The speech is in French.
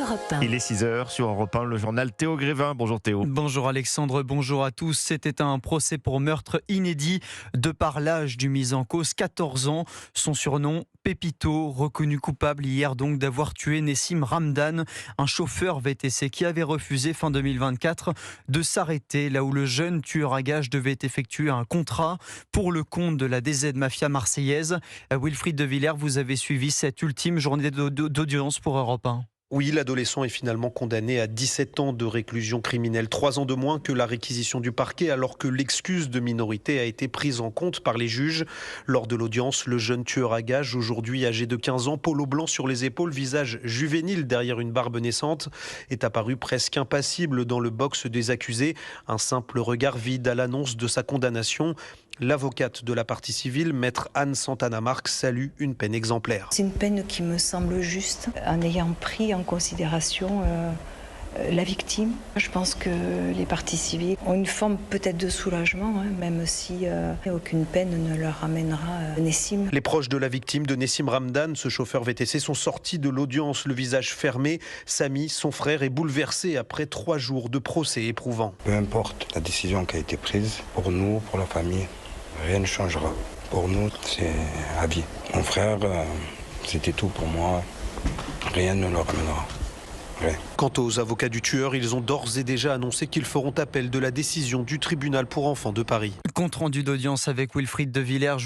Europe 1. Il est 6h sur Europe 1, le journal Théo Grévin. Bonjour Théo. Bonjour Alexandre, bonjour à tous. C'était un procès pour meurtre inédit de par l'âge du mis en cause, 14 ans. Son surnom, Pépito, reconnu coupable hier donc d'avoir tué Nessim Ramdan, un chauffeur VTC qui avait refusé fin 2024 de s'arrêter là où le jeune tueur à gages devait effectuer un contrat pour le compte de la DZ Mafia marseillaise. Wilfried de Villers, vous avez suivi cette ultime journée d'audience pour Europe 1. Oui, l'adolescent est finalement condamné à 17 ans de réclusion criminelle, 3 ans de moins que la réquisition du parquet, alors que l'excuse de minorité a été prise en compte par les juges. Lors de l'audience, le jeune tueur à gages, aujourd'hui âgé de 15 ans, polo blanc sur les épaules, visage juvénile derrière une barbe naissante, est apparu presque impassible dans le box des accusés. Un simple regard vide à l'annonce de sa condamnation. L'avocate de la partie civile, maître Anne Santana-Marc, salue une peine exemplaire. C'est une peine qui me semble juste, en ayant pris en considération la victime. Je pense que les parties civiles ont une forme peut-être de soulagement, même si aucune peine ne leur amènera Nessim. Les proches de la victime de Nessim Ramdan, ce chauffeur VTC, sont sortis de l'audience, le visage fermé. Samy, son frère, est bouleversé après 3 jours de procès éprouvant. Peu importe la décision qui a été prise, pour nous, pour la famille, rien ne changera. Pour nous, c'est à vie. Mon frère, c'était tout pour moi. Rien ne le ramènera. Rien. Quant aux avocats du tueur, ils ont d'ores et déjà annoncé qu'ils feront appel de la décision du tribunal pour enfants de Paris. Compte rendu d'audience avec Wilfried de Villers.